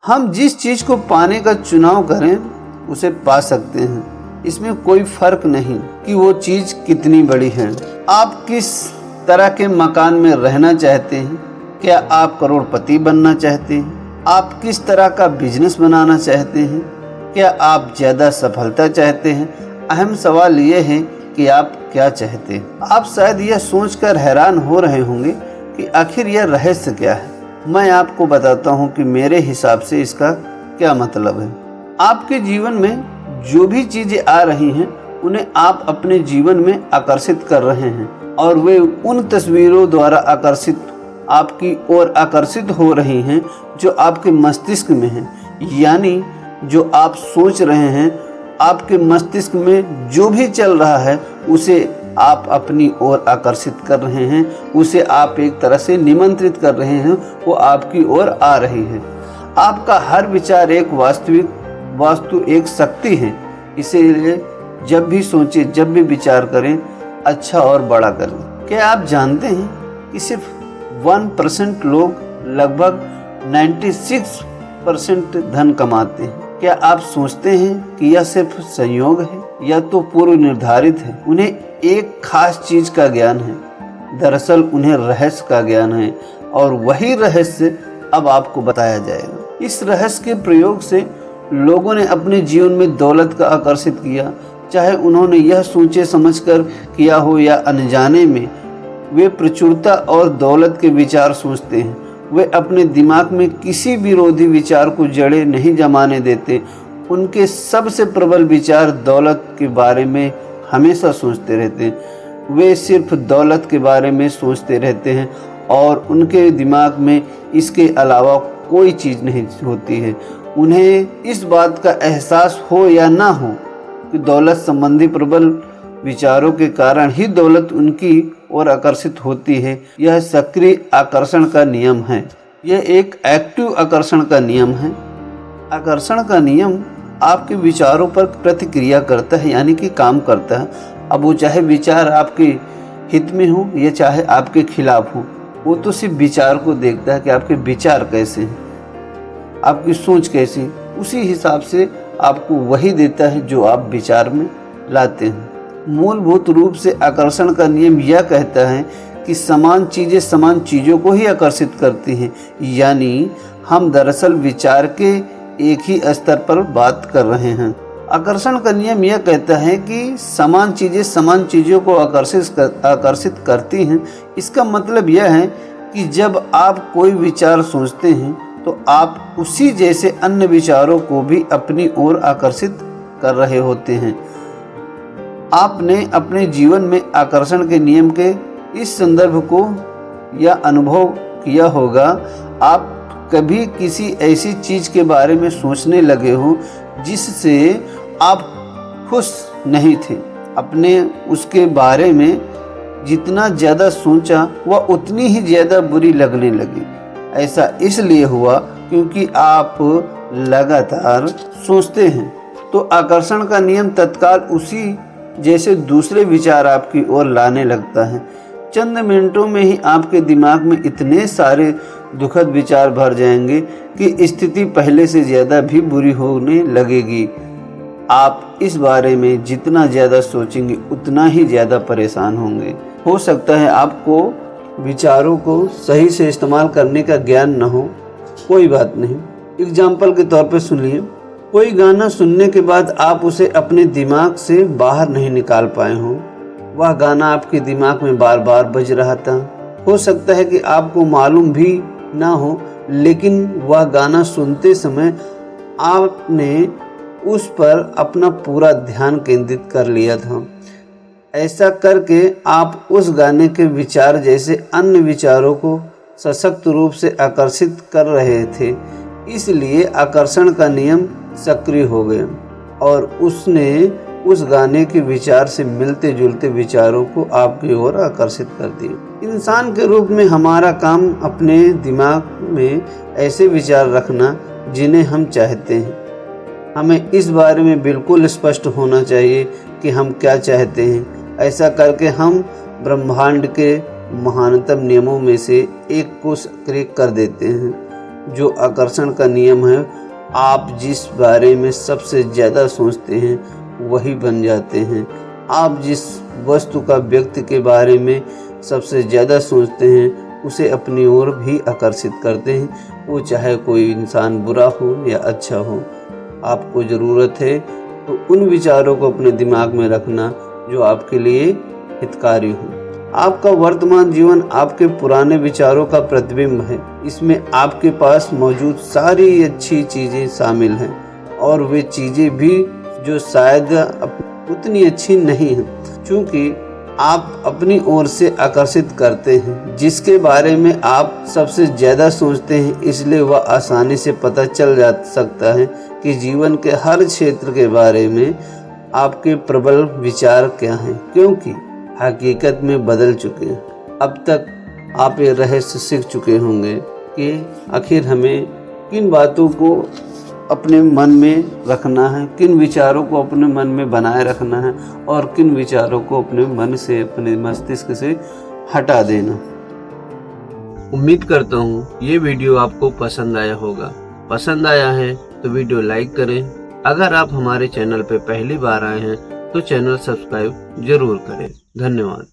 हम जिस चीज़ को पाने का चुनाव करें उसे पा सकते हैं। इसमें कोई फर्क नहीं कि वो चीज़ कितनी बड़ी है। आप किस तरह के मकान में रहना चाहते हैं? क्या आप करोड़पति बनना चाहते हैं? आप किस तरह का बिजनेस बनाना चाहते हैं? क्या आप ज़्यादा सफलता चाहते हैं? अहम सवाल ये है कि आप क्या चाहते हैं। आप शायद यह सोचकर हैरान हो रहे होंगे कि आखिर यह रहस्य क्या है। मैं आपको बताता हूँ कि मेरे हिसाब से इसका क्या मतलब है। आपके जीवन में जो भी चीज़ें आ रही हैं उन्हें आप अपने जीवन में आकर्षित कर रहे हैं और वे उन तस्वीरों द्वारा आपकी ओर आकर्षित हो रही हैं जो आपके मस्तिष्क में हैं। यानी जो आप सोच रहे हैं, आपके मस्तिष्क में जो भी चल रहा है उसे आप अपनी ओर आकर्षित कर रहे हैं, उसे आप एक तरह से निमंत्रित कर रहे हैं, वो आपकी ओर आ रही है। आपका हर विचार एक वास्तु एक शक्ति है। इसीलिए जब भी सोचें, जब भी विचार करें, अच्छा और बड़ा करें। क्या आप जानते हैं कि सिर्फ 1% लोग लगभग 96% धन कमाते हैं? क्या आप सोचते हैं कि यह सिर्फ संयोग है या तो पूर्व निर्धारित है? उन्हें एक खास चीज का ज्ञान है, दरअसल उन्हें रहस्य का ज्ञान है और वही रहस्य अब आपको बताया जाएगा। इस रहस्य के प्रयोग से लोगों ने अपने जीवन में दौलत का आकर्षित किया, चाहे उन्होंने यह सोचे समझकर किया हो या अनजाने में। वे प्रचुरता और दौलत के विचार सोचते हैं। वे अपने दिमाग में किसी विरोधी विचार को जड़ें नहीं जमाने देते। उनके सबसे प्रबल विचार दौलत के बारे में हमेशा सोचते रहते हैं। वे सिर्फ दौलत के बारे में सोचते रहते हैं और उनके दिमाग में इसके अलावा कोई चीज़ नहीं होती है। उन्हें इस बात का एहसास हो या ना हो कि दौलत संबंधी प्रबल विचारों के कारण ही दौलत उनकी ओर आकर्षित होती है। यह सक्रिय आकर्षण का नियम है। यह एक एक्टिव आकर्षण का नियम है। आकर्षण का नियम आपके विचारों पर प्रतिक्रिया करता है, यानी कि काम करता है। अब वो चाहे विचार आपके हित में हो या चाहे आपके खिलाफ हो, वो तो सिर्फ विचार को देखता है कि आपके विचार कैसे हैं, आपकी सोच कैसी। उसी हिसाब से आपको वही देता है जो आप विचार में लाते हैं। मूलभूत रूप से आकर्षण का नियम यह कहता है कि समान चीज़ें समान चीज़ों को ही आकर्षित करती हैं। यानी हम दरअसल विचार के एक ही स्तर पर बात कर रहे हैं। आकर्षण का नियम यह कहता है कि समान चीज़ें समान चीज़ों को आकर्षित करती हैं। इसका मतलब यह है कि जब आप कोई विचार सोचते हैं तो आप उसी जैसे अन्य विचारों को भी अपनी ओर आकर्षित कर रहे होते हैं। आपने अपने जीवन में आकर्षण के नियम के इस संदर्भ को या अनुभव किया होगा। आप कभी किसी ऐसी चीज़ के बारे में सोचने लगे हो जिससे आप खुश नहीं थे। अपने उसके बारे में जितना ज़्यादा सोचा वह उतनी ही ज़्यादा बुरी लगने लगी। ऐसा इसलिए हुआ क्योंकि आप लगातार सोचते हैं। तो आकर्षण का नियम तत्काल उसी जैसे दूसरे विचार आपकी ओर लाने लगता है। चंद मिनटों में ही आपके दिमाग में इतने सारे दुखद विचार भर जाएंगे कि स्थिति पहले से ज़्यादा भी बुरी होने लगेगी। आप इस बारे में जितना ज़्यादा सोचेंगे उतना ही ज़्यादा परेशान होंगे। हो सकता है आपको विचारों को सही से इस्तेमाल करने का ज्ञान न हो, कोई बात नहीं। एग्जाम्पल के तौर पर सुनिए, कोई गाना सुनने के बाद आप उसे अपने दिमाग से बाहर नहीं निकाल पाए हों। वह गाना आपके दिमाग में बार बार बज रहा था। हो सकता है कि आपको मालूम भी ना हो, लेकिन वह गाना सुनते समय आपने उस पर अपना पूरा ध्यान केंद्रित कर लिया था। ऐसा करके आप उस गाने के विचार जैसे अन्य विचारों को सशक्त रूप से आकर्षित कर रहे थे। इसलिए आकर्षण का नियम सक्रिय हो गए और उसने उस गाने के विचार से मिलते जुलते विचारों को आपकी ओर आकर्षित कर दिया। इंसान के रूप में हमारा काम अपने दिमाग में ऐसे विचार रखना जिन्हें हम चाहते हैं। हमें इस बारे में बिल्कुल स्पष्ट होना चाहिए कि हम क्या चाहते हैं। ऐसा करके हम ब्रह्मांड के महानतम नियमों में से एक को सक्रिय कर देते हैं। जो आकर्षण का नियम है, आप जिस बारे में सबसे ज़्यादा सोचते हैं वही बन जाते हैं। आप जिस वस्तु का व्यक्ति के बारे में सबसे ज़्यादा सोचते हैं उसे अपनी ओर भी आकर्षित करते हैं, वो चाहे कोई इंसान बुरा हो या अच्छा हो। आपको ज़रूरत है तो उन विचारों को अपने दिमाग में रखना जो आपके लिए हितकारी हो। आपका वर्तमान जीवन आपके पुराने विचारों का प्रतिबिंब है। इसमें आपके पास मौजूद सारी अच्छी चीज़ें शामिल हैं और वे चीज़ें भी जो शायद उतनी अच्छी नहीं हैं, क्योंकि आप अपनी ओर से आकर्षित करते हैं जिसके बारे में आप सबसे ज़्यादा सोचते हैं। इसलिए वह आसानी से पता चल जा सकता है कि जीवन के हर क्षेत्र के बारे में आपके प्रबल विचार क्या हैं, क्योंकि हकीकत में बदल चुके हैं। अब तक आप ये रहस्य सीख चुके होंगे कि आखिर हमें किन बातों को अपने मन में रखना है, किन विचारों को अपने मन में बनाए रखना है और किन विचारों को अपने मन से, अपने मस्तिष्क से हटा देना। उम्मीद करता हूँ ये वीडियो आपको पसंद आया होगा। पसंद आया है तो वीडियो लाइक करें। अगर आप हमारे चैनल पर पहली बार आए हैं तो चैनल सब्सक्राइब जरूर करें। धन्यवाद।